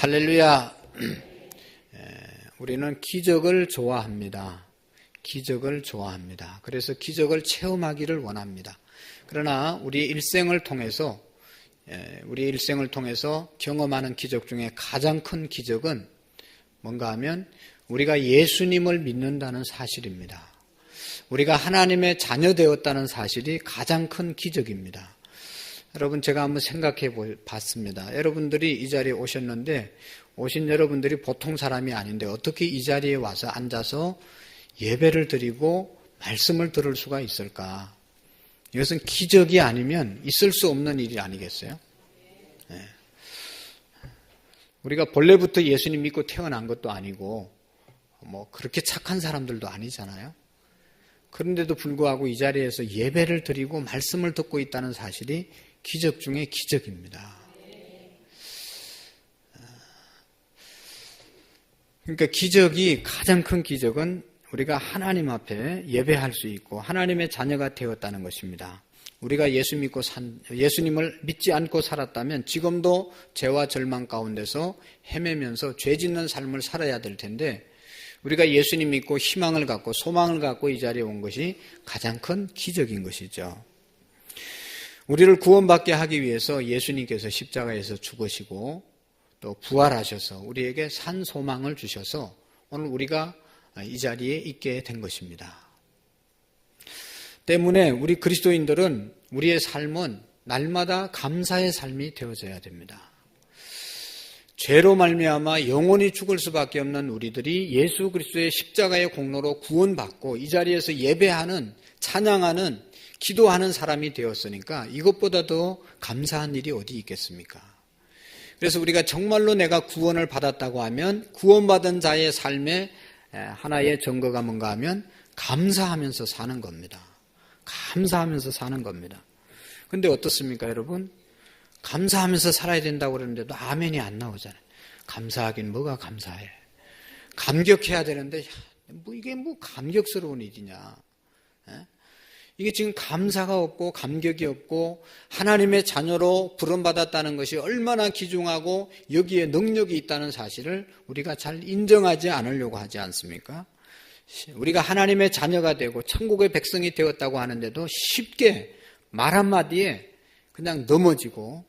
할렐루야. 우리는 기적을 좋아합니다. 기적을 좋아합니다. 그래서 기적을 체험하기를 원합니다. 그러나 우리 일생을 통해서 경험하는 기적 중에 가장 큰 기적은 뭔가 하면 우리가 예수님을 믿는다는 사실입니다. 우리가 하나님의 자녀 되었다는 사실이 가장 큰 기적입니다. 여러분, 제가 한번 생각해 봤습니다. 여러분들이 이 자리에 오셨는데, 오신 여러분들이 보통 사람이 아닌데 어떻게 이 자리에 와서 앉아서 예배를 드리고 말씀을 들을 수가 있을까? 이것은 기적이 아니면 있을 수 없는 일이 아니겠어요? 네. 우리가 본래부터 예수님 믿고 태어난 것도 아니고 그렇게 착한 사람들도 아니잖아요. 그런데도 불구하고 이 자리에서 예배를 드리고 말씀을 듣고 있다는 사실이 기적 중에 기적입니다. 그러니까 가장 큰 기적은 우리가 하나님 앞에 예배할 수 있고 하나님의 자녀가 되었다는 것입니다. 우리가 예수님을 믿지 않고 살았다면 지금도 죄와 절망 가운데서 헤매면서 죄 짓는 삶을 살아야 될 텐데, 우리가 예수님 믿고 희망을 갖고 소망을 갖고 이 자리에 온 것이 가장 큰 기적인 것이죠. 우리를 구원받게 하기 위해서 예수님께서 십자가에서 죽으시고 또 부활하셔서 우리에게 산 소망을 주셔서 오늘 우리가 이 자리에 있게 된 것입니다. 때문에 우리 그리스도인들은 우리의 삶은 날마다 감사의 삶이 되어져야 됩니다. 죄로 말미암아 영원히 죽을 수밖에 없는 우리들이 예수 그리스도의 십자가의 공로로 구원받고 이 자리에서 예배하는, 찬양하는, 기도하는 사람이 되었으니까 이것보다 더 감사한 일이 어디 있겠습니까? 그래서 우리가 정말로 내가 구원을 받았다고 하면 구원받은 자의 삶의 하나의 증거가 뭔가 하면 감사하면서 사는 겁니다. 감사하면서 사는 겁니다. 그런데 어떻습니까, 여러분? 감사하면서 살아야 된다고 그러는데도 아멘이 안 나오잖아요. 감사하긴 뭐가 감사해. 감격해야 되는데 이게 감격스러운 일이냐. 이게 지금 감사가 없고 감격이 없고 하나님의 자녀로 부름받았다는 것이 얼마나 귀중하고 여기에 능력이 있다는 사실을 우리가 잘 인정하지 않으려고 하지 않습니까? 우리가 하나님의 자녀가 되고 천국의 백성이 되었다고 하는데도 쉽게 말 한마디에 그냥 넘어지고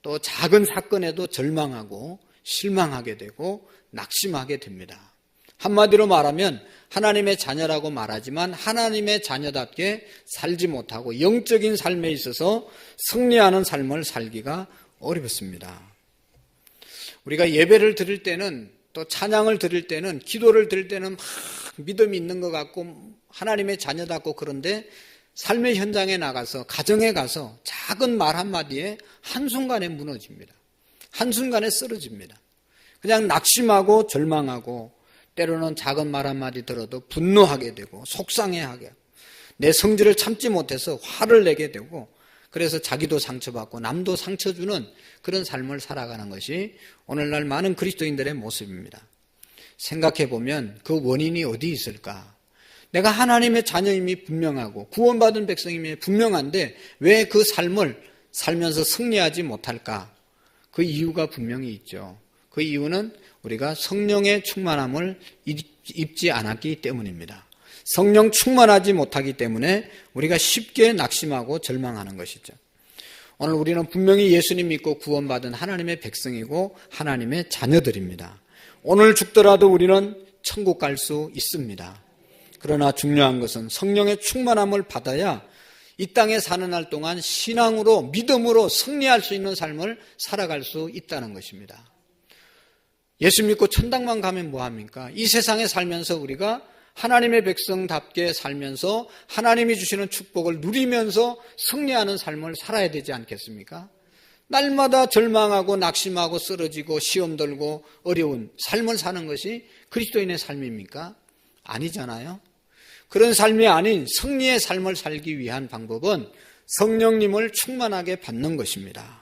또 작은 사건에도 절망하고 실망하게 되고 낙심하게 됩니다. 한마디로 말하면 하나님의 자녀라고 말하지만 하나님의 자녀답게 살지 못하고 영적인 삶에 있어서 승리하는 삶을 살기가 어렵습니다. 우리가 예배를 드릴 때는, 또 찬양을 드릴 때는, 기도를 드릴 때는 막 믿음이 있는 것 같고 하나님의 자녀답고, 그런데 삶의 현장에 나가서, 가정에 가서 작은 말 한마디에 한순간에 무너집니다. 한순간에 쓰러집니다. 그냥 낙심하고 절망하고, 때로는 작은 말 한마디 들어도 분노하게 되고 속상해하게 하고, 내 성질을 참지 못해서 화를 내게 되고, 그래서 자기도 상처받고 남도 상처 주는 그런 삶을 살아가는 것이 오늘날 많은 그리스도인들의 모습입니다. 생각해 보면 그 원인이 어디 있을까? 내가 하나님의 자녀임이 분명하고 구원받은 백성임이 분명한데 왜 그 삶을 살면서 승리하지 못할까? 그 이유가 분명히 있죠. 그 이유는 우리가 성령의 충만함을 입지 않았기 때문입니다. 성령 충만하지 못하기 때문에 우리가 쉽게 낙심하고 절망하는 것이죠. 오늘 우리는 분명히 예수님 믿고 구원받은 하나님의 백성이고 하나님의 자녀들입니다. 오늘 죽더라도 우리는 천국 갈 수 있습니다. 그러나 중요한 것은 성령의 충만함을 받아야 이 땅에 사는 날 동안 신앙으로, 믿음으로 승리할 수 있는 삶을 살아갈 수 있다는 것입니다. 예수 믿고 천당만 가면 뭐합니까? 이 세상에 살면서 우리가 하나님의 백성답게 살면서 하나님이 주시는 축복을 누리면서 승리하는 삶을 살아야 되지 않겠습니까? 날마다 절망하고 낙심하고 쓰러지고 시험 들고 어려운 삶을 사는 것이 그리스도인의 삶입니까? 아니잖아요. 그런 삶이 아닌 승리의 삶을 살기 위한 방법은 성령님을 충만하게 받는 것입니다.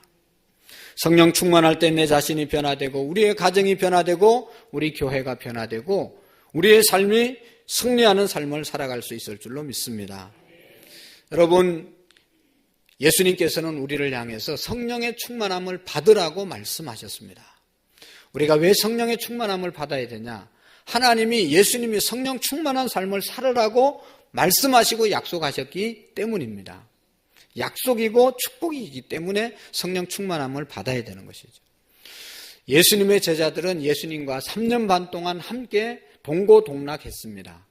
성령 충만할 때 내 자신이 변화되고 우리의 가정이 변화되고 우리 교회가 변화되고 우리의 삶이 승리하는 삶을 살아갈 수 있을 줄로 믿습니다. 여러분, 예수님께서는 우리를 향해서 성령의 충만함을 받으라고 말씀하셨습니다. 우리가 왜 성령의 충만함을 받아야 되냐? 하나님이 예수님이 성령 충만한 삶을 살으라고 말씀하시고 약속하셨기 때문입니다. 약속이고 축복이기 때문에 성령 충만함을 받아야 되는 것이죠. 예수님의 제자들은 예수님과 3년 반 동안 함께 동고동락했습니다.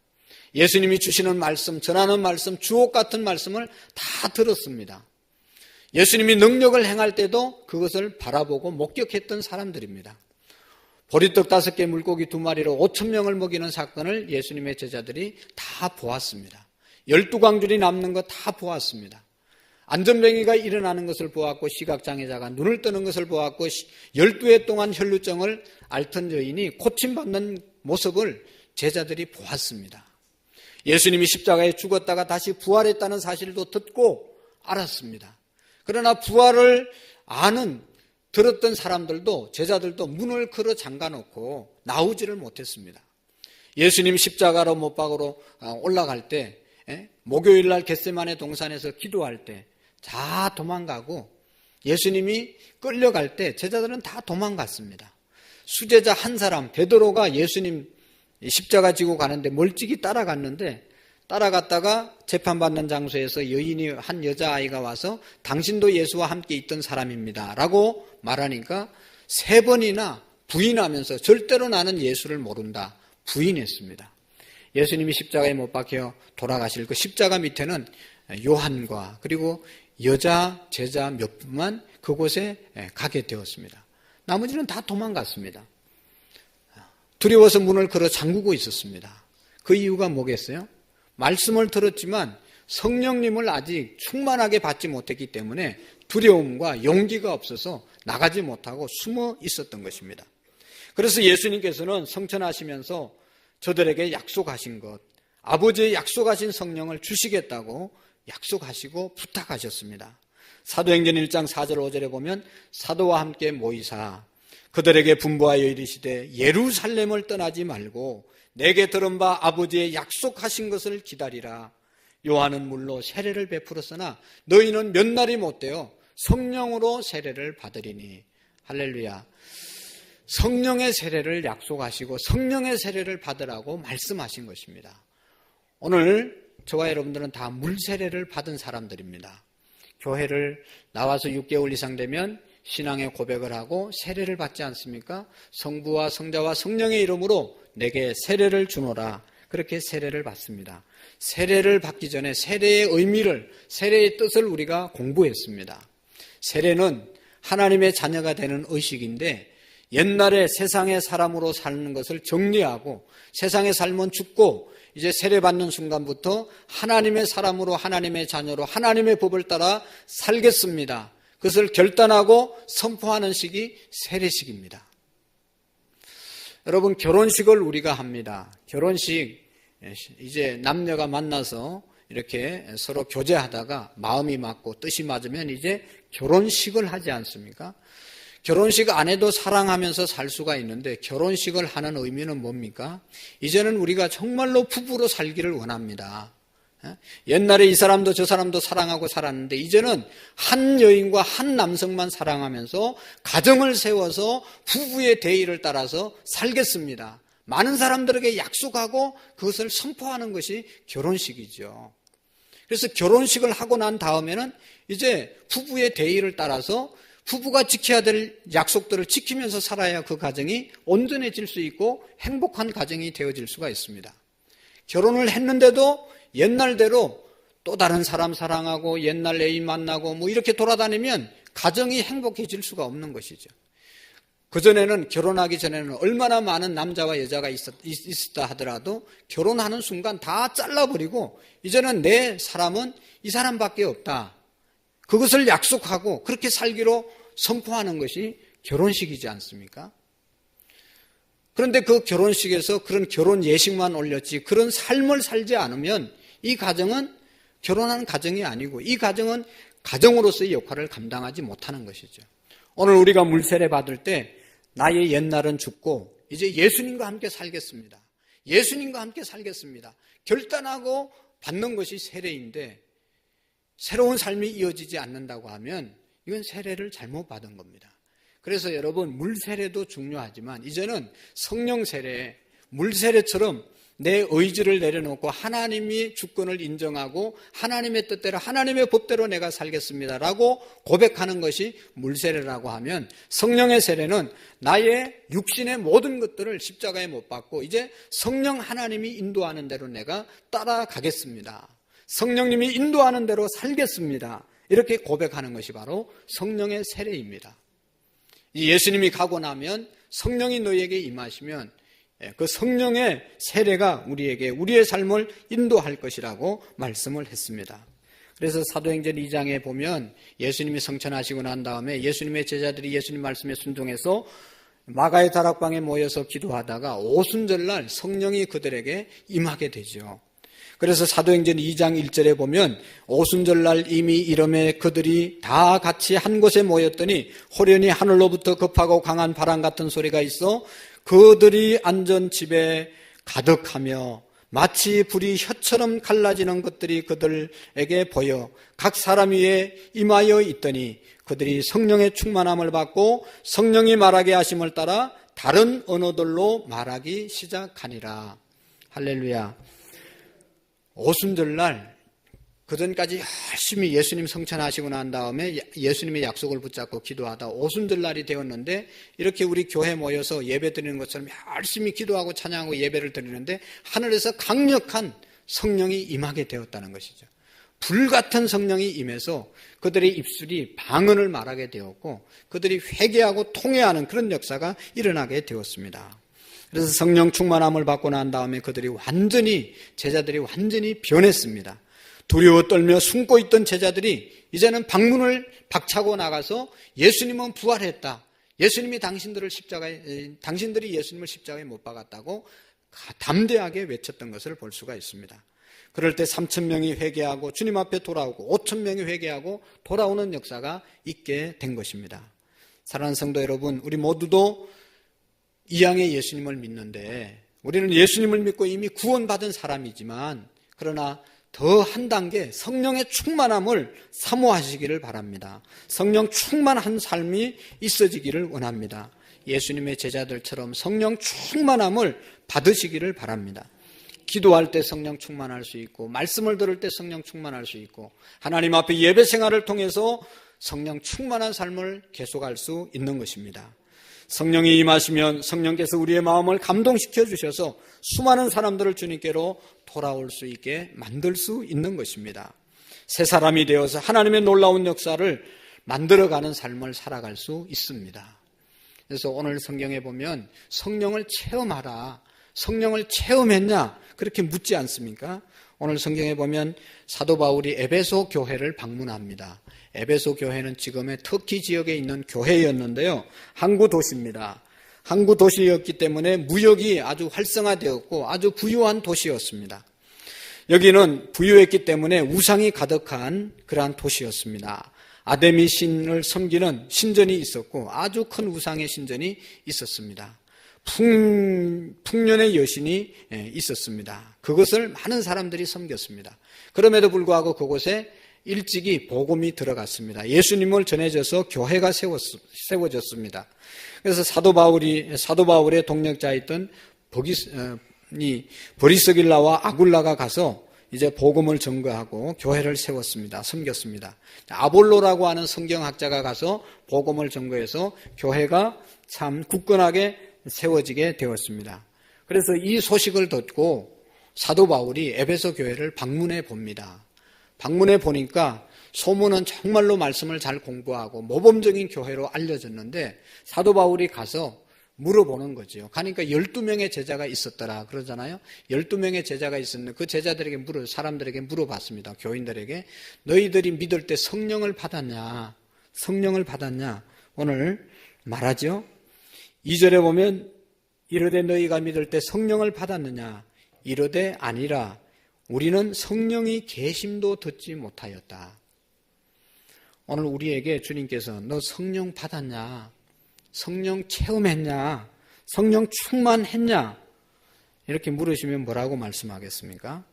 예수님이 주시는 말씀, 전하는 말씀, 주옥 같은 말씀을 다 들었습니다. 예수님이 능력을 행할 때도 그것을 바라보고 목격했던 사람들입니다. 보리떡 5개 물고기 2마리로 5,000명을 먹이는 사건을 예수님의 제자들이 다 보았습니다. 12광줄이 남는 거 다 보았습니다. 안전병이가 일어나는 것을 보았고, 시각장애자가 눈을 뜨는 것을 보았고, 12해 동안 혈루증을 앓던 여인이 고침받는 모습을 제자들이 보았습니다. 예수님이 십자가에 죽었다가 다시 부활했다는 사실도 듣고 알았습니다. 그러나 부활을 들었던 사람들도, 제자들도 문을 걸어 잠가놓고 나오지를 못했습니다. 예수님 십자가로 못 박으러 올라갈 때, 목요일날 겟세마네 동산에서 기도할 때 다 도망가고, 예수님이 끌려갈 때 제자들은 다 도망갔습니다. 수제자 한 사람, 베드로가 예수님 십자가 지고 가는데 멀찍이 따라갔는데, 따라갔다가 재판받는 장소에서 한 여자아이가 와서 당신도 예수와 함께 있던 사람입니다 라고 말하니까 3번이나 부인하면서 절대로 나는 예수를 모른다 부인했습니다. 예수님이 십자가에 못 박혀 돌아가실 그 십자가 밑에는 요한과 그리고 여자 제자 몇 분만 그곳에 가게 되었습니다. 나머지는 다 도망갔습니다. 두려워서 문을 걸어 잠그고 있었습니다. 그 이유가 뭐겠어요? 말씀을 들었지만 성령님을 아직 충만하게 받지 못했기 때문에 두려움과 용기가 없어서 나가지 못하고 숨어 있었던 것입니다. 그래서 예수님께서는 성천하시면서 저들에게 약속하신 것, 아버지의 약속하신 성령을 주시겠다고 약속하시고 부탁하셨습니다. 사도행전 1장 4절 5절에 보면 사도와 함께 모이사 그들에게 분부하여 이르시되 예루살렘을 떠나지 말고 내게 들은 바 아버지의 약속하신 것을 기다리라. 요한은 물로 세례를 베풀었으나 너희는 몇 날이 못되어 성령으로 세례를 받으리니. 할렐루야. 성령의 세례를 약속하시고 성령의 세례를 받으라고 말씀하신 것입니다. 오늘 저와 여러분들은 다 물세례를 받은 사람들입니다. 교회를 나와서 6개월 이상 되면 신앙의 고백을 하고 세례를 받지 않습니까? 성부와 성자와 성령의 이름으로 내게 세례를 주노라. 그렇게 세례를 받습니다. 세례를 받기 전에 세례의 의미를, 세례의 뜻을 우리가 공부했습니다. 세례는 하나님의 자녀가 되는 의식인데 옛날에 세상의 사람으로 사는 것을 정리하고 세상의 삶은 죽고 이제 세례받는 순간부터 하나님의 사람으로 하나님의 자녀로 하나님의 법을 따라 살겠습니다. 그것을 결단하고 선포하는 식이 세례식입니다. 여러분, 결혼식을 우리가 합니다. 결혼식, 이제 남녀가 만나서 이렇게 서로 교제하다가 마음이 맞고 뜻이 맞으면 이제 결혼식을 하지 않습니까? 결혼식 안 해도 사랑하면서 살 수가 있는데 결혼식을 하는 의미는 뭡니까? 이제는 우리가 정말로 부부로 살기를 원합니다. 옛날에 이 사람도 저 사람도 사랑하고 살았는데 이제는 한 여인과 한 남성만 사랑하면서 가정을 세워서 부부의 대의를 따라서 살겠습니다. 많은 사람들에게 약속하고 그것을 선포하는 것이 결혼식이죠. 그래서 결혼식을 하고 난 다음에는 이제 부부의 대의를 따라서 부부가 지켜야 될 약속들을 지키면서 살아야 그 가정이 온전해질 수 있고 행복한 가정이 되어질 수가 있습니다. 결혼을 했는데도 옛날대로 또 다른 사람 사랑하고 옛날 애인 만나고 뭐 이렇게 돌아다니면 가정이 행복해질 수가 없는 것이죠. 그전에는 결혼하기 전에는 얼마나 많은 남자와 여자가 있었다 하더라도 결혼하는 순간 다 잘라버리고 이제는 내 사람은 이 사람밖에 없다. 그것을 약속하고 그렇게 살기로 선포하는 것이 결혼식이지 않습니까? 그런데 그 결혼식에서 그런 결혼 예식만 올렸지 그런 삶을 살지 않으면 이 가정은 결혼한 가정이 아니고 이 가정은 가정으로서의 역할을 감당하지 못하는 것이죠. 오늘 우리가 물세례 받을 때 나의 옛날은 죽고 이제 예수님과 함께 살겠습니다. 예수님과 함께 살겠습니다. 결단하고 받는 것이 세례인데 새로운 삶이 이어지지 않는다고 하면 이건 세례를 잘못 받은 겁니다. 그래서 여러분, 물 세례도 중요하지만 이제는 성령 세례, 물 세례처럼 내 의지를 내려놓고 하나님이 주권을 인정하고 하나님의 뜻대로 하나님의 법대로 내가 살겠습니다라고 고백하는 것이 물세례라고 하면, 성령의 세례는 나의 육신의 모든 것들을 십자가에 못 박고 이제 성령 하나님이 인도하는 대로 내가 따라가겠습니다, 성령님이 인도하는 대로 살겠습니다, 이렇게 고백하는 것이 바로 성령의 세례입니다. 예수님이 가고 나면 성령이 너희에게 임하시면 그 성령의 세례가 우리에게 우리의 삶을 인도할 것이라고 말씀을 했습니다. 그래서 사도행전 2장에 보면 예수님이 성천하시고 난 다음에 예수님의 제자들이 예수님 말씀에 순종해서 마가의 다락방에 모여서 기도하다가 오순절날 성령이 그들에게 임하게 되죠. 그래서 사도행전 2장 1절에 보면 오순절날 이미 이름에 그들이 다 같이 한 곳에 모였더니 호련히 하늘로부터 급하고 강한 바람 같은 소리가 있어 그들이 앉은 집에 가득하며 마치 불이 혀처럼 갈라지는 것들이 그들에게 보여 각 사람 위에 임하여 있더니 그들이 성령의 충만함을 받고 성령이 말하게 하심을 따라 다른 언어들로 말하기 시작하니라. 할렐루야. 오순절날 그전까지 열심히 예수님 성천하시고 난 다음에 예수님의 약속을 붙잡고 기도하다 오순절날이 되었는데, 이렇게 우리 교회 모여서 예배 드리는 것처럼 열심히 기도하고 찬양하고 예배를 드리는데 하늘에서 강력한 성령이 임하게 되었다는 것이죠. 불같은 성령이 임해서 그들의 입술이 방언을 말하게 되었고 그들이 회개하고 통회하는 그런 역사가 일어나게 되었습니다. 그래서 성령 충만함을 받고 난 다음에 제자들이 완전히 변했습니다. 두려워 떨며 숨고 있던 제자들이 이제는 방문을 박차고 나가서 예수님은 부활했다, 예수님이 당신들이 예수님을 십자가에 못 박았다고 담대하게 외쳤던 것을 볼 수가 있습니다. 그럴 때 3,000명이 회개하고 주님 앞에 돌아오고 5,000명이 회개하고 돌아오는 역사가 있게 된 것입니다. 사랑하는 성도 여러분, 우리 모두도 이양의 예수님을 믿는데 우리는 예수님을 믿고 이미 구원받은 사람이지만, 그러나 더 한 단계 성령의 충만함을 사모하시기를 바랍니다. 성령 충만한 삶이 있어지기를 원합니다. 예수님의 제자들처럼 성령 충만함을 받으시기를 바랍니다. 기도할 때 성령 충만할 수 있고, 말씀을 들을 때 성령 충만할 수 있고, 하나님 앞에 예배 생활을 통해서 성령 충만한 삶을 계속할 수 있는 것입니다. 성령이 임하시면 성령께서 우리의 마음을 감동시켜 주셔서 수많은 사람들을 주님께로 돌아올 수 있게 만들 수 있는 것입니다. 새 사람이 되어서 하나님의 놀라운 역사를 만들어가는 삶을 살아갈 수 있습니다. 그래서 오늘 성경에 보면 성령을 체험하라, 성령을 체험했냐 그렇게 묻지 않습니까? 오늘 성경에 보면 사도 바울이 에베소 교회를 방문합니다. 에베소 교회는 지금의 터키 지역에 있는 교회였는데요, 항구 도시입니다. 항구 도시였기 때문에 무역이 아주 활성화되었고 아주 부유한 도시였습니다. 여기는 부유했기 때문에 우상이 가득한 그러한 도시였습니다. 아데미 신을 섬기는 신전이 있었고 아주 큰 우상의 신전이 있었습니다. 풍년의 여신이 있었습니다. 그것을 많은 사람들이 섬겼습니다. 그럼에도 불구하고 그곳에 일찍이 복음이 들어갔습니다. 예수님을 전해져서 교회가 세워졌습니다. 그래서 사도 바울의 동력자였던 브리스길라와 아굴라가 가서 이제 복음을 전거하고 교회를 세웠습니다. 섬겼습니다. 아볼로라고 하는 성경학자가 가서 복음을 전거해서 교회가 참 굳건하게 세워지게 되었습니다. 그래서 이 소식을 듣고 사도 바울이 에베소 교회를 방문해 봅니다. 방문해 보니까 소문은 정말로 말씀을 잘 공부하고 모범적인 교회로 알려졌는데, 사도 바울이 가서 물어보는 거죠. 가니까 12명의 제자가 있었더라 그러잖아요. 12명의 제자가 있었는데 그 제자들에게 사람들에게 물어봤습니다. 교인들에게 너희들이 믿을 때 성령을 받았냐? 성령을 받았냐? 오늘 말하죠. 2절에 보면 이르되 너희가 믿을 때 성령을 받았느냐? 이르되 아니라 우리는 성령이 계심도 듣지 못하였다. 오늘 우리에게 주님께서 너 성령 받았냐? 성령 체험했냐? 성령 충만했냐? 이렇게 물으시면 뭐라고 말씀하겠습니까?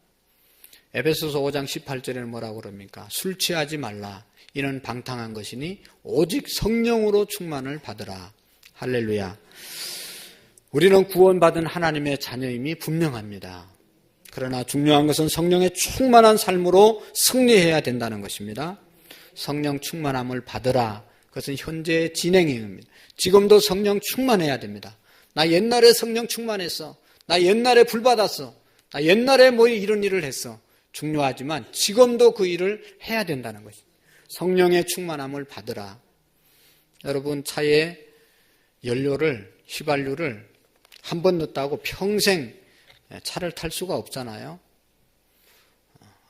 에베소서 5장 18절에는 뭐라고 그럽니까? 술 취하지 말라. 이는 방탕한 것이니 오직 성령으로 충만을 받으라. 할렐루야. 우리는 구원받은 하나님의 자녀임이 분명합니다. 그러나 중요한 것은 성령의 충만한 삶으로 승리해야 된다는 것입니다. 성령 충만함을 받으라. 그것은 현재의 진행입니다. 지금도 성령 충만해야 됩니다. 나 옛날에 성령 충만했어. 나 옛날에 불 받았어. 나 옛날에 뭐 이런 일을 했어. 중요하지만 지금도 그 일을 해야 된다는 것입니다. 성령의 충만함을 받으라. 여러분, 차에 연료를, 휘발유를 한 번 넣었다고 평생 차를 탈 수가 없잖아요.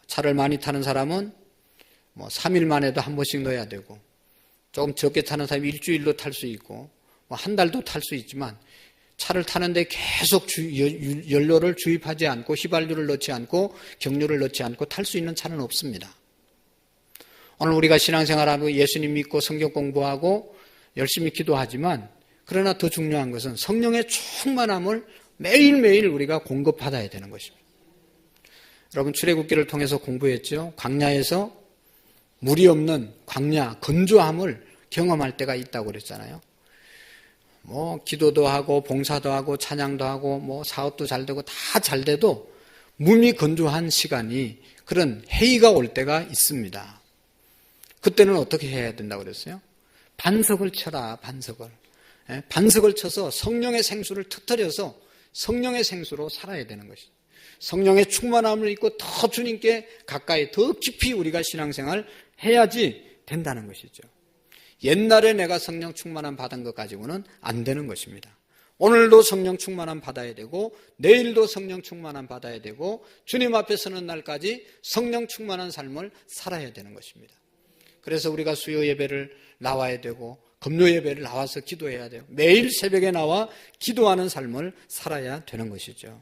차를 많이 타는 사람은 뭐 3일 만에도 한 번씩 넣어야 되고, 조금 적게 타는 사람이 일주일도 탈 수 있고, 뭐 한 달도 탈 수 있지만, 차를 타는데 계속 연료를 주입하지 않고 휘발유를 넣지 않고 경유를 넣지 않고 탈 수 있는 차는 없습니다. 오늘 우리가 신앙생활하고 예수님 믿고 성경 공부하고 열심히 기도하지만, 그러나 더 중요한 것은 성령의 충만함을 매일매일 우리가 공급받아야 되는 것입니다. 여러분, 출애굽기를 통해서 공부했죠. 광야에서 물이 없는 광야, 건조함을 경험할 때가 있다고 그랬잖아요. 뭐 기도도 하고 봉사도 하고 찬양도 하고 뭐 사업도 잘 되고 다 잘 돼도 몸이 건조한 시간이, 그런 해이가 올 때가 있습니다. 그때는 어떻게 해야 된다고 그랬어요? 반석을 쳐라, 반석을. 반석을 쳐서 성령의 생수를 터뜨려서 성령의 생수로 살아야 되는 것이죠. 성령의 충만함을 입고 더 주님께 가까이, 더 깊이 우리가 신앙생활 해야지 된다는 것이죠. 옛날에 내가 성령 충만함 받은 것 가지고는 안 되는 것입니다. 오늘도 성령 충만함 받아야 되고, 내일도 성령 충만함 받아야 되고, 주님 앞에 서는 날까지 성령 충만한 삶을 살아야 되는 것입니다. 그래서 우리가 수요 예배를 나와야 되고, 금요 예배를 나와서 기도해야 돼요. 매일 새벽에 나와 기도하는 삶을 살아야 되는 것이죠.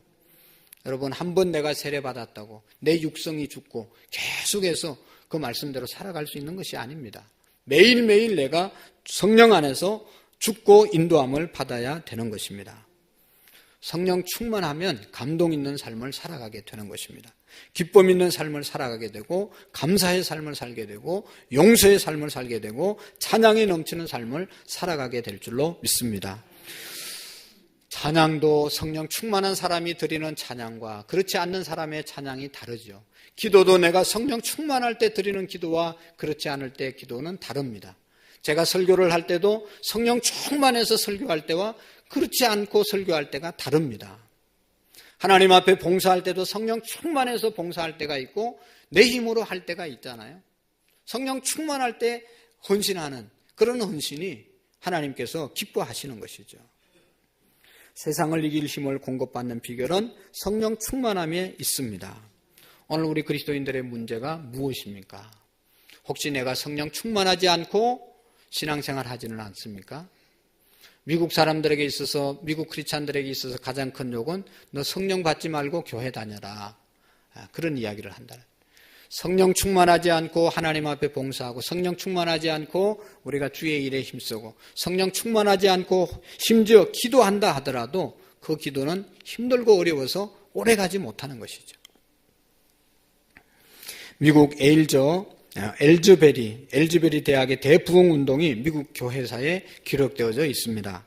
여러분, 한 번 내가 세례받았다고 내 육성이 죽고 계속해서 그 말씀대로 살아갈 수 있는 것이 아닙니다. 매일매일 내가 성령 안에서 죽고 인도함을 받아야 되는 것입니다. 성령 충만하면 감동 있는 삶을 살아가게 되는 것입니다. 기쁨 있는 삶을 살아가게 되고, 감사의 삶을 살게 되고, 용서의 삶을 살게 되고, 찬양이 넘치는 삶을 살아가게 될 줄로 믿습니다. 찬양도 성령 충만한 사람이 드리는 찬양과 그렇지 않는 사람의 찬양이 다르죠. 기도도 내가 성령 충만할 때 드리는 기도와 그렇지 않을 때 기도는 다릅니다. 제가 설교를 할 때도 성령 충만해서 설교할 때와 그렇지 않고 설교할 때가 다릅니다. 하나님 앞에 봉사할 때도 성령 충만해서 봉사할 때가 있고 내 힘으로 할 때가 있잖아요. 성령 충만할 때 헌신하는 그런 헌신이 하나님께서 기뻐하시는 것이죠. 세상을 이길 힘을 공급받는 비결은 성령 충만함에 있습니다. 오늘 우리 그리스도인들의 문제가 무엇입니까? 혹시 내가 성령 충만하지 않고 신앙생활 하지는 않습니까? 미국 사람들에게 있어서, 미국 크리스찬들에게 있어서 가장 큰 욕은 너 성령 받지 말고 교회 다녀라, 그런 이야기를 한다. 성령 충만하지 않고 하나님 앞에 봉사하고, 성령 충만하지 않고 우리가 주의 일에 힘쓰고, 성령 충만하지 않고 심지어 기도한다 하더라도 그 기도는 힘들고 어려워서 오래가지 못하는 것이죠. 미국 엘즈베리 대학의 대부흥운동이 미국 교회사에 기록되어져 있습니다.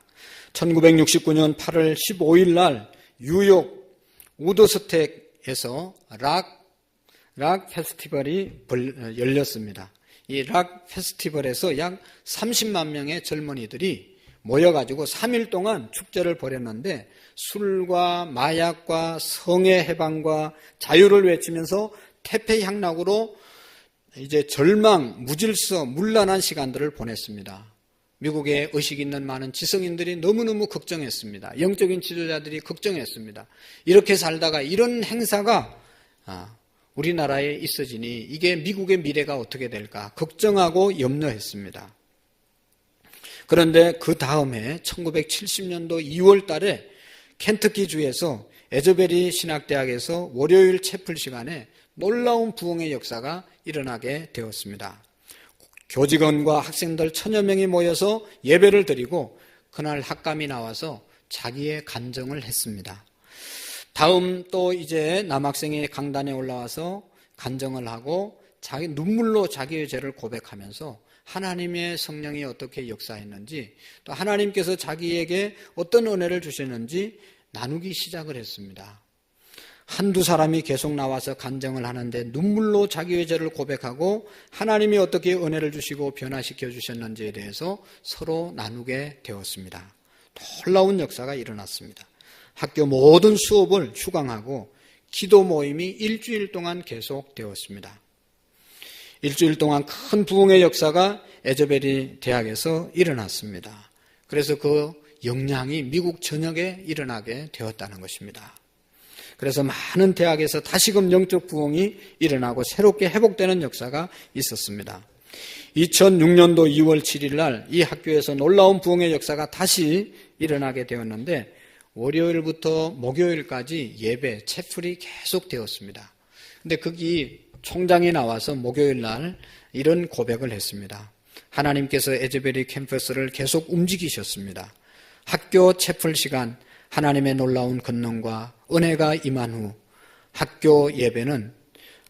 1969년 8월 15일 날 뉴욕 우드스텍에서 락 페스티벌이 열렸습니다. 이 락 페스티벌에서 약 30만 명의 젊은이들이 모여가지고 3일 동안 축제를 벌였는데, 술과 마약과 성의 해방과 자유를 외치면서 태폐향락으로 이제 절망, 무질서, 문란한 시간들을 보냈습니다. 미국에 의식 있는 많은 지성인들이 너무너무 걱정했습니다. 영적인 지도자들이 걱정했습니다. 이렇게 살다가 이런 행사가 우리나라에 있어지니 이게 미국의 미래가 어떻게 될까 걱정하고 염려했습니다. 그런데 그 다음에 1970년도 2월 달에 켄터키주에서 에즈베리 신학대학에서 월요일 채플 시간에 놀라운 부흥의 역사가 일어나게 되었습니다. 교직원과 학생들 1000여 명이 모여서 예배를 드리고 그날 학감이 나와서 자기의 간증을 했습니다. 다음 또 이제 남학생이 강단에 올라와서 간증을 하고 자기 눈물로 자기의 죄를 고백하면서 하나님의 성령이 어떻게 역사했는지 또 하나님께서 자기에게 어떤 은혜를 주셨는지 나누기 시작을 했습니다. 한두 사람이 계속 나와서 간증을 하는데 눈물로 자기의 죄를 고백하고 하나님이 어떻게 은혜를 주시고 변화시켜 주셨는지에 대해서 서로 나누게 되었습니다. 놀라운 역사가 일어났습니다. 학교 모든 수업을 휴강하고 기도 모임이 일주일 동안 계속되었습니다. 일주일 동안 큰 부흥의 역사가 에즈베리 대학에서 일어났습니다. 그래서 그 영향이 미국 전역에 일어나게 되었다는 것입니다. 그래서 많은 대학에서 다시금 영적 부흥이 일어나고 새롭게 회복되는 역사가 있었습니다. 2006년도 2월 7일 날 이 학교에서 놀라운 부흥의 역사가 다시 일어나게 되었는데 월요일부터 목요일까지 예배, 채플이 계속 되었습니다. 근데 거기 총장이 나와서 목요일 날 이런 고백을 했습니다. 하나님께서 에즈베리 캠퍼스를 계속 움직이셨습니다. 학교 채플 시간 하나님의 놀라운 권능과 은혜가 임한 후 학교 예배는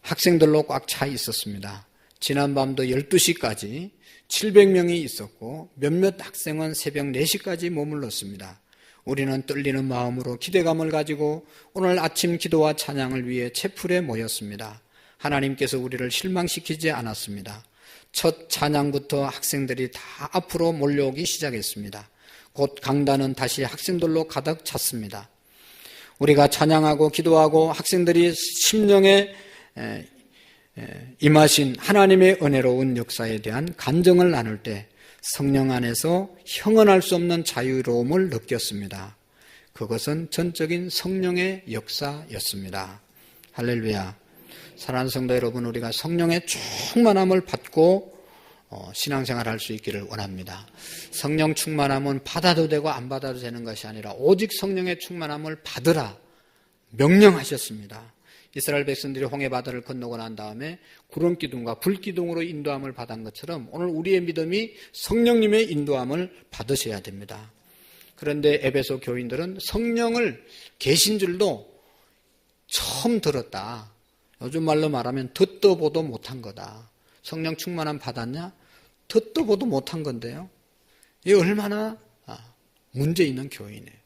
학생들로 꽉 차 있었습니다. 지난밤도 12시까지 700명이 있었고 몇몇 학생은 새벽 4시까지 머물렀습니다. 우리는 떨리는 마음으로 기대감을 가지고 오늘 아침 기도와 찬양을 위해 채플에 모였습니다. 하나님께서 우리를 실망시키지 않았습니다. 첫 찬양부터 학생들이 다 앞으로 몰려오기 시작했습니다. 곧 강단은 다시 학생들로 가득 찼습니다. 우리가 찬양하고 기도하고 학생들이 심령에 임하신 하나님의 은혜로운 역사에 대한 간증을 나눌 때 성령 안에서 형언할 수 없는 자유로움을 느꼈습니다. 그것은 전적인 성령의 역사였습니다. 할렐루야. 사랑하는 성도 여러분, 우리가 성령의 충만함을 받고 신앙생활할 수 있기를 원합니다. 성령 충만함은 받아도 되고 안 받아도 되는 것이 아니라 오직 성령의 충만함을 받으라 명령하셨습니다. 이스라엘 백성들이 홍해바다를 건너고 난 다음에 구름기둥과 불기둥으로 인도함을 받은 것처럼 오늘 우리의 믿음이 성령님의 인도함을 받으셔야 됩니다. 그런데 에베소 교인들은 성령을 계신 줄도 처음 들었다. 요즘 말로 말하면 듣도 보도 못한 거다. 성령 충만함 받았냐? 듣도 보도 못한 건데요. 이게 얼마나 문제 있는 교인이에요.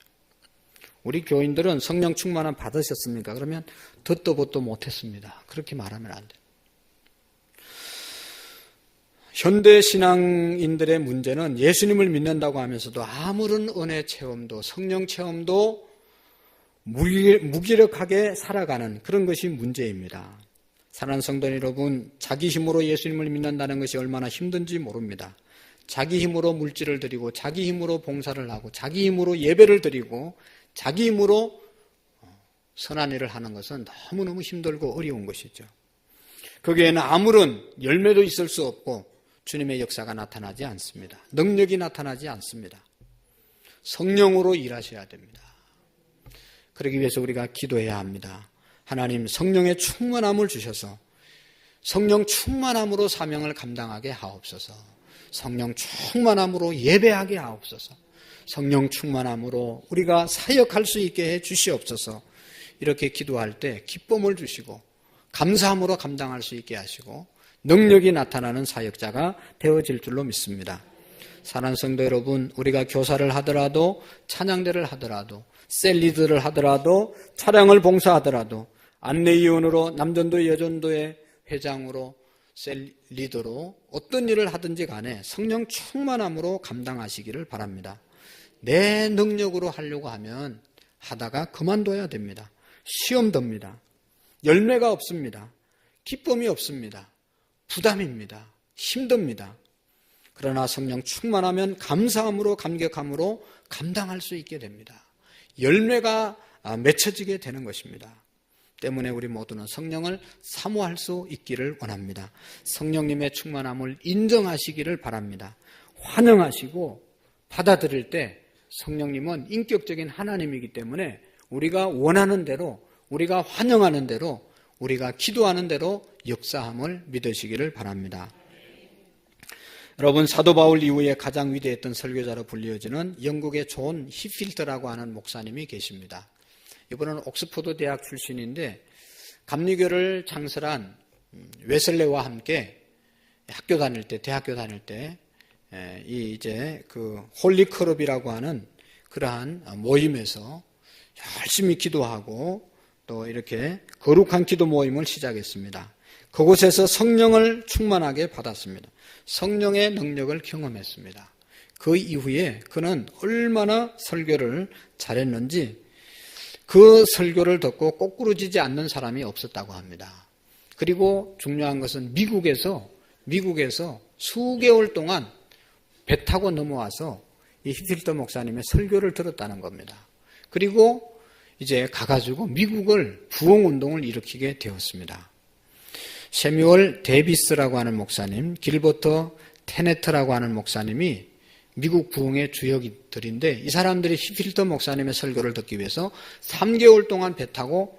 우리 교인들은 성령 충만함 받으셨습니까? 그러면 듣도 보도 못했습니다. 그렇게 말하면 안 돼요. 현대 신앙인들의 문제는 예수님을 믿는다고 하면서도 아무런 은혜 체험도 성령 체험도 무기력하게 살아가는 그런 것이 문제입니다. 사랑하는 성도 여러분, 자기 힘으로 예수님을 믿는다는 것이 얼마나 힘든지 모릅니다. 자기 힘으로 물질을 드리고 자기 힘으로 봉사를 하고 자기 힘으로 예배를 드리고 자기 힘으로 선한 일을 하는 것은 너무너무 힘들고 어려운 것이죠. 거기에는 아무런 열매도 있을 수 없고 주님의 역사가 나타나지 않습니다. 능력이 나타나지 않습니다. 성령으로 일하셔야 됩니다. 그러기 위해서 우리가 기도해야 합니다. 하나님 성령의 충만함을 주셔서 성령 충만함으로 사명을 감당하게 하옵소서. 성령 충만함으로 예배하게 하옵소서. 성령 충만함으로 우리가 사역할 수 있게 해 주시옵소서. 이렇게 기도할 때 기쁨을 주시고 감사함으로 감당할 수 있게 하시고 능력이 나타나는 사역자가 되어질 줄로 믿습니다. 사랑하는 성도 여러분, 우리가 교사를 하더라도 찬양대를 하더라도 셀리드를 하더라도 차량을 봉사하더라도 안내위원으로 남전도 여전도의 회장으로 셀리더로 어떤 일을 하든지 간에 성령 충만함으로 감당하시기를 바랍니다. 내 능력으로 하려고 하면 하다가 그만둬야 됩니다. 시험 듭니다. 열매가 없습니다. 기쁨이 없습니다. 부담입니다. 힘듭니다. 그러나 성령 충만하면 감사함으로 감격함으로 감당할 수 있게 됩니다. 열매가 맺혀지게 되는 것입니다. 때문에 우리 모두는 성령을 사모할 수 있기를 원합니다. 성령님의 충만함을 인정하시기를 바랍니다. 환영하시고 받아들일 때 성령님은 인격적인 하나님이기 때문에 우리가 원하는 대로, 우리가 환영하는 대로, 우리가 기도하는 대로 역사함을 믿으시기를 바랍니다. 여러분, 사도 바울 이후에 가장 위대했던 설교자로 불리어지는 영국의 존 히필트라고 하는 목사님이 계십니다. 이분은 옥스퍼드 대학 출신인데 감리교를 창설한 웨슬레와 함께 학교 다닐 때, 대학교 다닐 때, 이제 홀리클럽이라고 하는 그러한 모임에서 열심히 기도하고 또 이렇게 거룩한 기도 모임을 시작했습니다. 그곳에서 성령을 충만하게 받았습니다. 성령의 능력을 경험했습니다. 그 이후에 그는 얼마나 설교를 잘했는지 그 설교를 듣고 꼬꾸러지지 않는 사람이 없었다고 합니다. 그리고 중요한 것은 미국에서 수개월 동안 배 타고 넘어와서 이 히필더 목사님의 설교를 들었다는 겁니다. 그리고 이제 가가지고 미국을 부흥운동을 일으키게 되었습니다. 세뮤얼 데이비스라고 하는 목사님, 길버터 테네트라고 하는 목사님이 미국 부흥의 주역들인데 이 사람들이 히필더 목사님의 설교를 듣기 위해서 3개월 동안 배 타고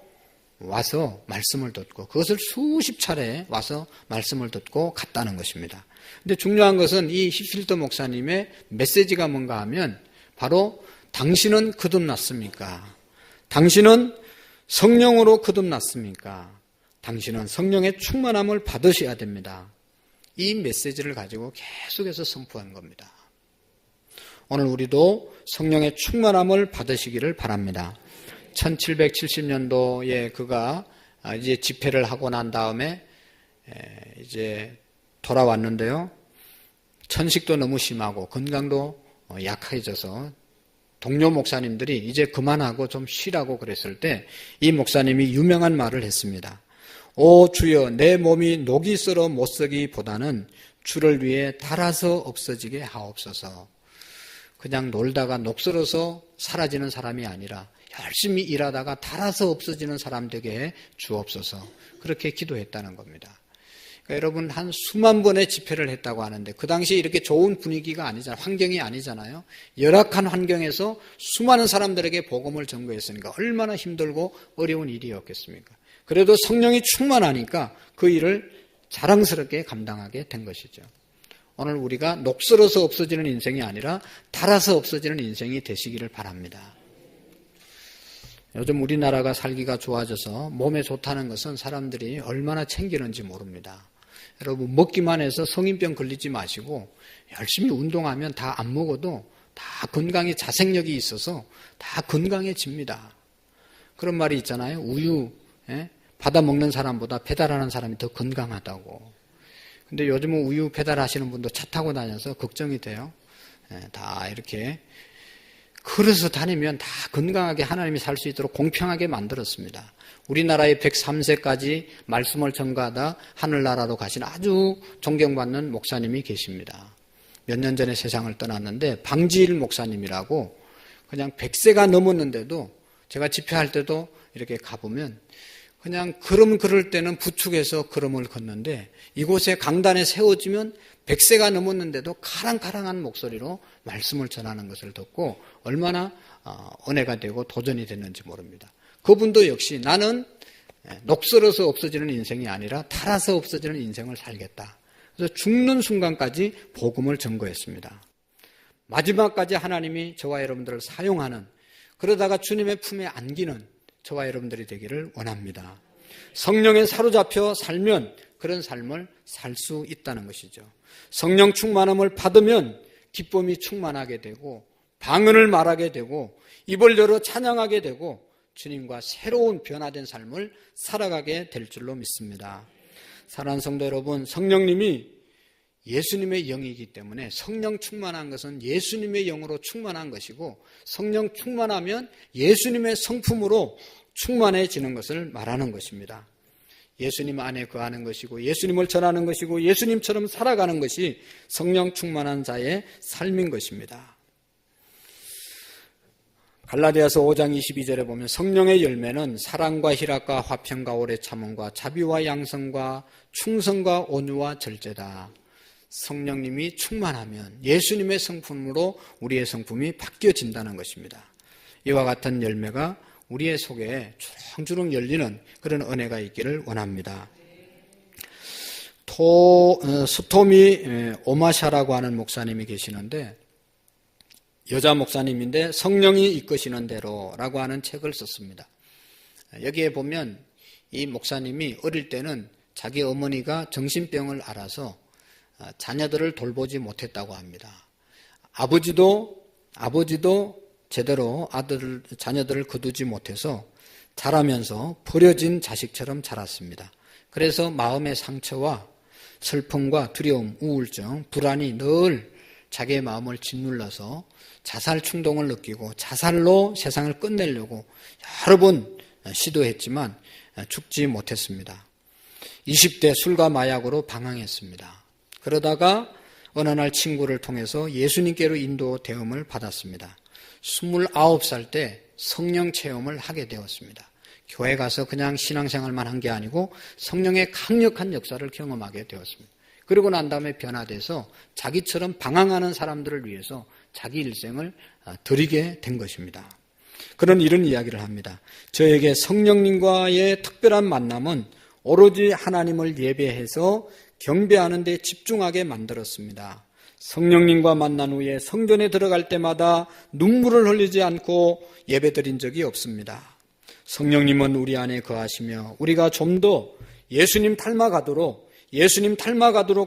와서 말씀을 듣고 그것을 수십 차례 와서 말씀을 듣고 갔다는 것입니다. 근데 중요한 것은 이 히필더 목사님의 메시지가 뭔가 하면 바로 당신은 거듭났습니까? 당신은 성령으로 거듭났습니까? 당신은 성령의 충만함을 받으셔야 됩니다. 이 메시지를 가지고 계속해서 선포한 겁니다. 오늘 우리도 성령의 충만함을 받으시기를 바랍니다. 1770년도에 그가 이제 집회를 하고 난 다음에 이제 돌아왔는데요. 천식도 너무 심하고 건강도 약해져서 동료 목사님들이 이제 그만하고 좀 쉬라고 그랬을 때 이 목사님이 유명한 말을 했습니다. 오 주여, 내 몸이 녹이 썰어 못 쓰기보다는 주를 위해 닳아서 없어지게 하옵소서. 그냥 놀다가 녹슬어서 사라지는 사람이 아니라 열심히 일하다가 닳아서 없어지는 사람 되게 주옵소서. 그렇게 기도했다는 겁니다. 그러니까 여러분 한 수만 번의 집회를 했다고 하는데 그 당시에 이렇게 좋은 분위기가 아니잖아요. 환경이 아니잖아요. 열악한 환경에서 수많은 사람들에게 복음을 전거했으니까 얼마나 힘들고 어려운 일이었겠습니까? 그래도 성령이 충만하니까 그 일을 자랑스럽게 감당하게 된 것이죠. 오늘 우리가 녹슬어서 없어지는 인생이 아니라 닳아서 없어지는 인생이 되시기를 바랍니다. 요즘 우리나라가 살기가 좋아져서 몸에 좋다는 것은 사람들이 얼마나 챙기는지 모릅니다. 여러분 먹기만 해서 성인병 걸리지 마시고 열심히 운동하면 다 안 먹어도 다 건강에 자생력이 있어서 다 건강해집니다. 그런 말이 있잖아요. 우유 받아 먹는 사람보다 배달하는 사람이 더 건강하다고. 근데 요즘은 우유 배달하시는 분도 차 타고 다녀서 걱정이 돼요. 다 이렇게 걸어서 다니면 다 건강하게 하나님이 살 수 있도록 공평하게 만들었습니다. 우리나라에 103세까지 말씀을 전가하다 하늘나라로 가신 아주 존경받는 목사님이 계십니다. 몇 년 전에 세상을 떠났는데 방지일 목사님이라고 그냥 100세가 넘었는데도 제가 집회할 때도 이렇게 가보면 그냥 걸음 걸을 때는 부축해서 걸음을 걷는데 이곳에 강단에 세워지면 100세가 넘었는데도 카랑카랑한 목소리로 말씀을 전하는 것을 듣고 얼마나 은혜가 되고 도전이 됐는지 모릅니다. 그분도 역시 나는 녹슬어서 없어지는 인생이 아니라 닳아서 없어지는 인생을 살겠다. 그래서 죽는 순간까지 복음을 전거했습니다. 마지막까지 하나님이 저와 여러분들을 사용하는 그러다가 주님의 품에 안기는 저와 여러분들이 되기를 원합니다. 성령에 사로잡혀 살면 그런 삶을 살 수 있다는 것이죠. 성령 충만함을 받으면 기쁨이 충만하게 되고 방언을 말하게 되고 입을 열어 찬양하게 되고 주님과 새로운 변화된 삶을 살아가게 될 줄로 믿습니다. 사랑하는 성도 여러분, 성령님이 예수님의 영이기 때문에 성령 충만한 것은 예수님의 영으로 충만한 것이고 성령 충만하면 예수님의 성품으로 충만해지는 것을 말하는 것입니다. 예수님 안에 거하는 것이고 예수님을 전하는 것이고 예수님처럼 살아가는 것이 성령 충만한 자의 삶인 것입니다. 갈라디아서 5장 22절에 보면 성령의 열매는 사랑과 희락과 화평과 오래 참음과 자비와 양성과 충성과 온유와 절제다. 성령님이 충만하면 예수님의 성품으로 우리의 성품이 바뀌어진다는 것입니다. 이와 같은 열매가 우리의 속에 주렁주렁 열리는 그런 은혜가 있기를 원합니다. 스토미 오마샤라고 하는 목사님이 계시는데 여자 목사님인데 성령이 이끄시는 대로라고 하는 책을 썼습니다. 여기에 보면 이 목사님이 어릴 때는 자기 어머니가 정신병을 앓아서 자녀들을 돌보지 못했다고 합니다. 아버지도 제대로 자녀들을 거두지 못해서 자라면서 버려진 자식처럼 자랐습니다. 그래서 마음의 상처와 슬픔과 두려움, 우울증, 불안이 늘 자기의 마음을 짓눌러서 자살 충동을 느끼고 자살로 세상을 끝내려고 여러 번 시도했지만 죽지 못했습니다. 20대 술과 마약으로 방황했습니다. 그러다가 어느 날 친구를 통해서 예수님께로 인도되음을 받았습니다. 29살 때 성령 체험을 하게 되었습니다. 교회 가서 그냥 신앙생활만 한 게 아니고 성령의 강력한 역사를 경험하게 되었습니다. 그러고 난 다음에 변화돼서 자기처럼 방황하는 사람들을 위해서 자기 일생을 드리게 된 것입니다. 그런 이런 이야기를 합니다. 저에게 성령님과의 특별한 만남은 오로지 하나님을 예배해서 경배하는 데 집중하게 만들었습니다. 성령님과 만난 후에 성전에 들어갈 때마다 눈물을 흘리지 않고 예배드린 적이 없습니다. 성령님은 우리 안에 거하시며 우리가 좀 더 예수님 닮아가도록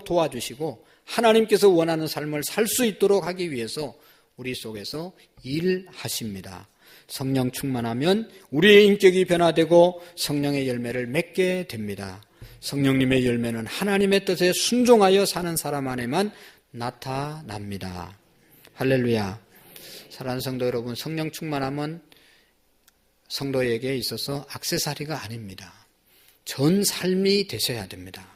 도와주시고 하나님께서 원하는 삶을 살 수 있도록 하기 위해서 우리 속에서 일하십니다. 성령 충만하면 우리의 인격이 변화되고 성령의 열매를 맺게 됩니다. 성령님의 열매는 하나님의 뜻에 순종하여 사는 사람 안에만 나타납니다. 할렐루야. 사랑하는 성도 여러분, 성령 충만함은 성도에게 있어서 액세서리가 아닙니다. 전 삶이 되셔야 됩니다.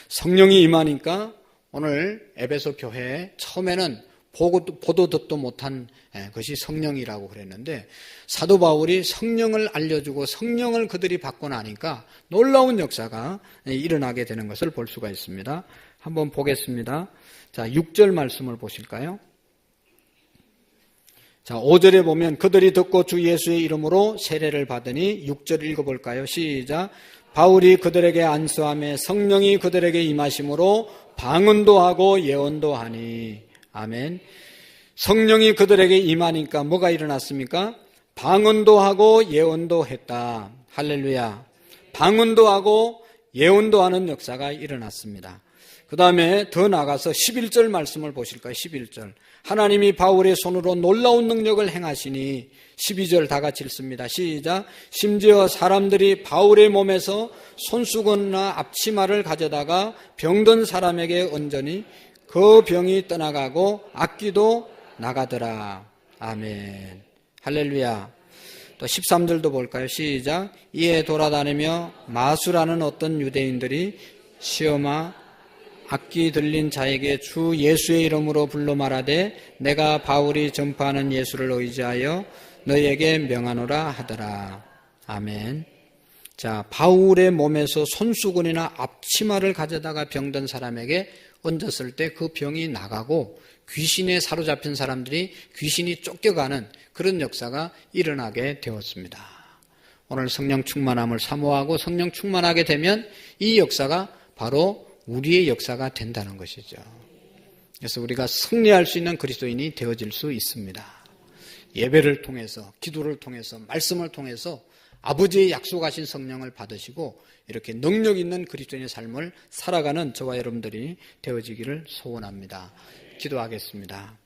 성령이 임하니까 오늘 에베소 교회에 처음에는 보도 듣도 못한 것이 성령이라고 그랬는데 사도 바울이 성령을 알려주고 성령을 그들이 받고 나니까 놀라운 역사가 일어나게 되는 것을 볼 수가 있습니다. 한번 보겠습니다. 자, 6절 말씀을 보실까요? 자, 5절에 보면 그들이 듣고 주 예수의 이름으로 세례를 받으니 6절 읽어볼까요? 시작. 바울이 그들에게 안수하며 성령이 그들에게 임하심으로 방언도 하고 예언도 하니. 아멘. 성령이 그들에게 임하니까 뭐가 일어났습니까? 방언도 하고 예언도 했다. 할렐루야. 방언도 하고 예언도 하는 역사가 일어났습니다. 그 다음에 더 나가서 11절 말씀을 보실까요? 11절. 하나님이 바울의 손으로 놀라운 능력을 행하시니 12절 다 같이 읽습니다. 시작. 심지어 사람들이 바울의 몸에서 손수건이나 앞치마를 가져다가 병든 사람에게 얹으니 그 병이 떠나가고 악귀도 나가더라. 아멘. 할렐루야. 또 13절도 볼까요? 시작. 이에 돌아다니며 마수라는 어떤 유대인들이 시험하 악기 들린 자에게 주 예수의 이름으로 불러 말하되 내가 바울이 전파하는 예수를 의지하여 너희에게 명하노라 하더라. 아멘. 자, 바울의 몸에서 손수건이나 앞치마를 가져다가 병든 사람에게 얹었을 때 그 병이 나가고 귀신에 사로잡힌 사람들이 귀신이 쫓겨가는 그런 역사가 일어나게 되었습니다. 오늘 성령 충만함을 사모하고 성령 충만하게 되면 이 역사가 바로 우리의 역사가 된다는 것이죠. 그래서 우리가 승리할 수 있는 그리스도인이 되어질 수 있습니다. 예배를 통해서, 기도를 통해서, 말씀을 통해서 아버지의 약속하신 성령을 받으시고 이렇게 능력 있는 그리스도인의 삶을 살아가는 저와 여러분들이 되어지기를 소원합니다. 기도하겠습니다.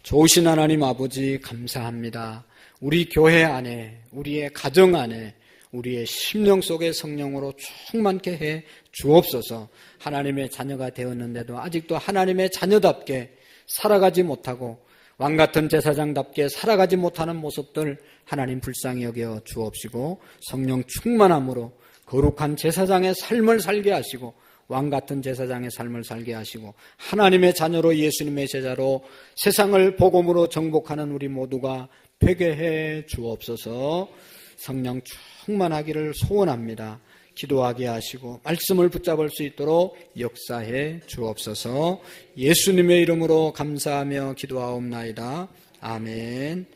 좋으신 하나님 아버지 감사합니다. 우리 교회 안에, 우리의 가정 안에, 우리의 심령 속에 성령으로 충만케 해 주옵소서. 하나님의 자녀가 되었는데도 아직도 하나님의 자녀답게 살아가지 못하고 왕같은 제사장답게 살아가지 못하는 모습들 하나님 불쌍히 여겨 주옵시고 성령 충만함으로 거룩한 제사장의 삶을 살게 하시고 왕같은 제사장의 삶을 살게 하시고 하나님의 자녀로 예수님의 제자로 세상을 복음으로 정복하는 우리 모두가 되게 해 주옵소서. 성령 충만하기를 소원합니다. 기도하게 하시고 말씀을 붙잡을 수 있도록 역사해 주옵소서. 예수님의 이름으로 감사하며 기도하옵나이다. 아멘.